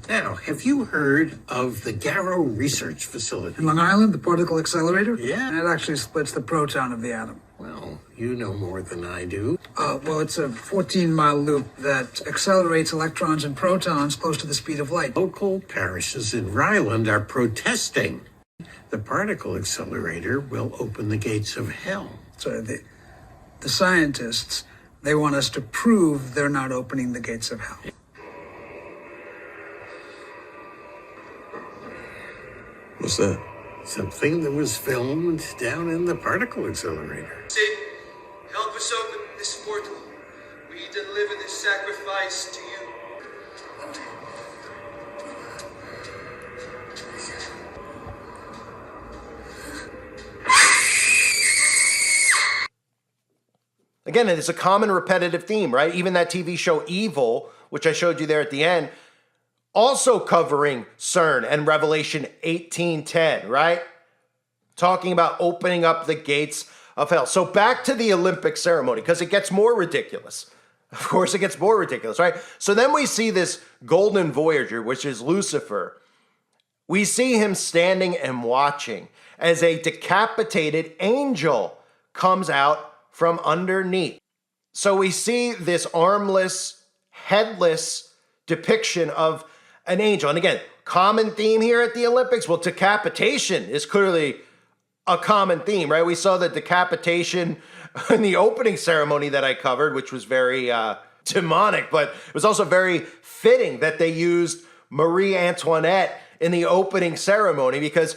Now, have you heard of the Garrow Research Facility? In Long Island, the particle accelerator? Yeah. It actually splits the proton of the atom. Well, you know more than I do. Well, it's a 14-mile loop that accelerates electrons and protons close to the speed of light. Local parishes in Ryland are protesting. The particle accelerator will open the gates of hell. So the scientists, they want us to prove they're not opening the gates of hell. What's that? Something that was filmed down in the particle accelerator. Satan, help us open this portal. We deliver this sacrifice to you. Again, it's a common repetitive theme, right? Even that TV show Evil, which I showed you there at the end, also covering CERN and Revelation 18:10, right? Talking about opening up the gates of hell. So back to the Olympic ceremony, because it gets more ridiculous. Of course, it gets more ridiculous, right? So then we see this golden Voyager, which is Lucifer. We see him standing and watching as a decapitated angel comes out from underneath. So we see this armless, headless depiction of an angel. And again, common theme here at the Olympics. Well, decapitation is clearly a common theme, right? We saw the decapitation in the opening ceremony that I covered, which was very demonic, but it was also very fitting that they used Marie Antoinette in the opening ceremony, because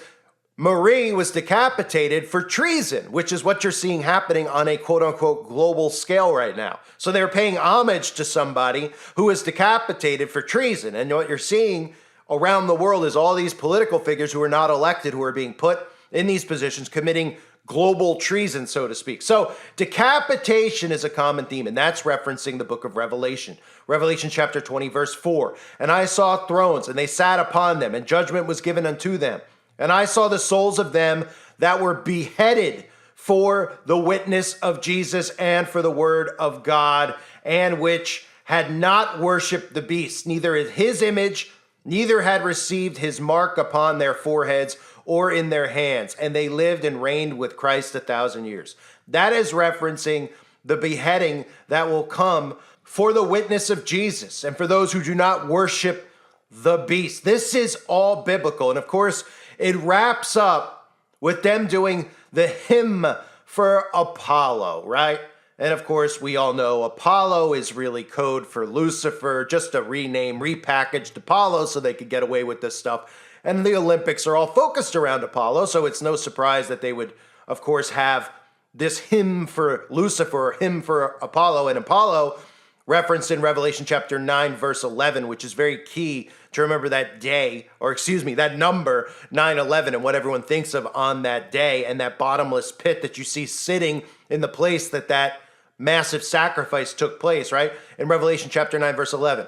Marie was decapitated for treason, which is what you're seeing happening on a quote-unquote global scale right now. So they're paying homage to somebody who was decapitated for treason. And what you're seeing around the world is all these political figures who are not elected, who are being put in these positions, committing global treason, so to speak. So decapitation is a common theme, and that's referencing the book of Revelation. Revelation chapter 20, verse 4. And I saw thrones, and they sat upon them, and judgment was given unto them. And I saw the souls of them that were beheaded for the witness of Jesus and for the word of God, and which had not worshipped the beast, neither his image, neither had received his mark upon their foreheads or in their hands. And they lived and reigned with Christ 1,000 years. That is referencing the beheading that will come for the witness of Jesus and for those who do not worship the beast. This is all biblical. And of course, it wraps up with them doing the hymn for Apollo, right? And of course, we all know Apollo is really code for Lucifer, just a repackaged Apollo so they could get away with this stuff. And the Olympics are all focused around Apollo, so it's no surprise that they would, of course, have this hymn for Lucifer, or hymn for Apollo, and Apollo referenced in Revelation chapter 9, verse 11, which is very key to remember that day, or excuse me, that number 9/11 and what everyone thinks of on that day, and that bottomless pit that you see sitting in the place that massive sacrifice took place, right? In Revelation chapter 9, verse 11.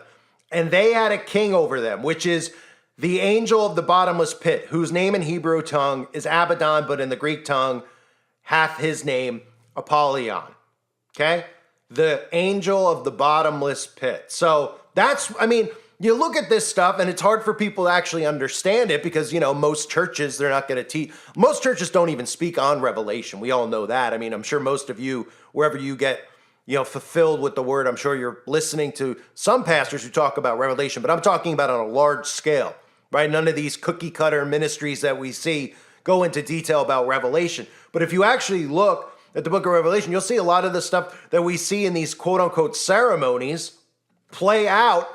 And they had a king over them, which is the angel of the bottomless pit, whose name in Hebrew tongue is Abaddon, but in the Greek tongue hath his name Apollyon. Okay? The angel of the bottomless pit. So that's, I mean, you look at this stuff and it's hard for people to actually understand it because, you know, most churches, they're not going to teach. Most churches don't even speak on Revelation. We all know that. I mean, I'm sure most of you, wherever you get, you know, fulfilled with the word, I'm sure you're listening to some pastors who talk about Revelation, but I'm talking about on a large scale, right? None of these cookie cutter ministries that we see go into detail about Revelation. But if you actually look at the book of Revelation, you'll see a lot of the stuff that we see in these quote unquote ceremonies play out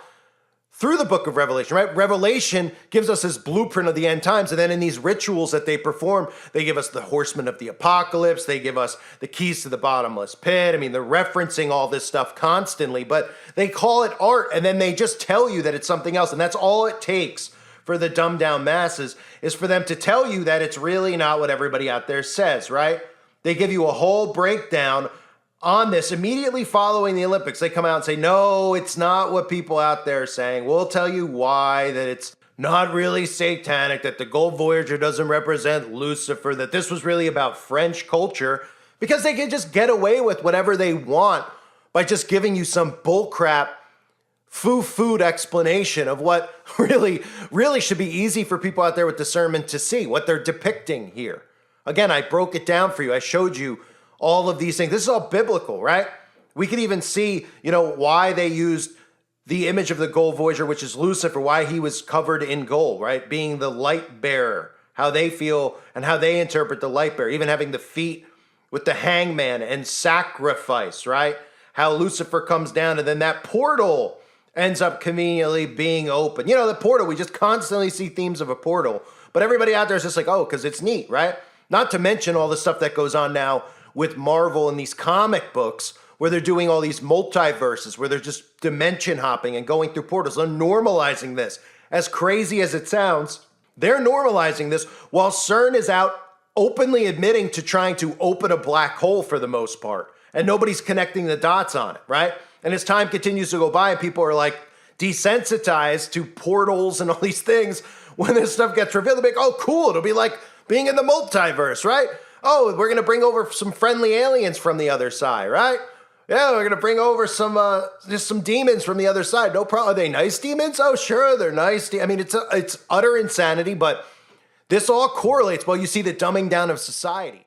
through the book of Revelation, right? Revelation gives us this blueprint of the end times. And then in these rituals that they perform, they give us the horsemen of the apocalypse. They give us the keys to the bottomless pit. I mean, they're referencing all this stuff constantly, but they call it art. And then they just tell you that it's something else. And that's all it takes for the dumbed down masses, is for them to tell you that it's really not what everybody out there says, right? They give you a whole breakdown on this immediately following the Olympics. They come out and say, no, it's not what people out there are saying. We'll tell you why, that it's not really satanic, that the gold Voyager doesn't represent Lucifer, that this was really about French culture because they can just get away with whatever they want by just giving you some bullcrap foo-food explanation of what really should be easy for people out there with discernment to see, what they're depicting here. Again, I broke it down for you. I showed you all of these things. This is all biblical, right? We could even see, why they used the image of the gold voyager, which is Lucifer, why he was covered in gold, right? Being the light bearer, how they feel and how they interpret the light bearer, even having the feet with the hangman and sacrifice, right? How Lucifer comes down and then that portal ends up conveniently being open. The portal, we just constantly see themes of a portal, but everybody out there is just like, oh, because it's neat, right? Not to mention all the stuff that goes on now with Marvel and these comic books where they're doing all these multiverses, where they're just dimension hopping and going through portals. They're normalizing this. As crazy as it sounds, they're normalizing this while CERN is out openly admitting to trying to open a black hole for the most part. And nobody's connecting the dots on it, right? And as time continues to go by and people are like desensitized to portals and all these things, when this stuff gets revealed, they'll be like, oh, cool. It'll be like being in the multiverse, right? Oh, we're going to bring over some friendly aliens from the other side, right? Yeah, we're going to bring over some demons from the other side. No problem. Are they nice demons? Oh, sure, they're nice. I mean, it's utter insanity, but this all correlates. Well, you see the dumbing down of society.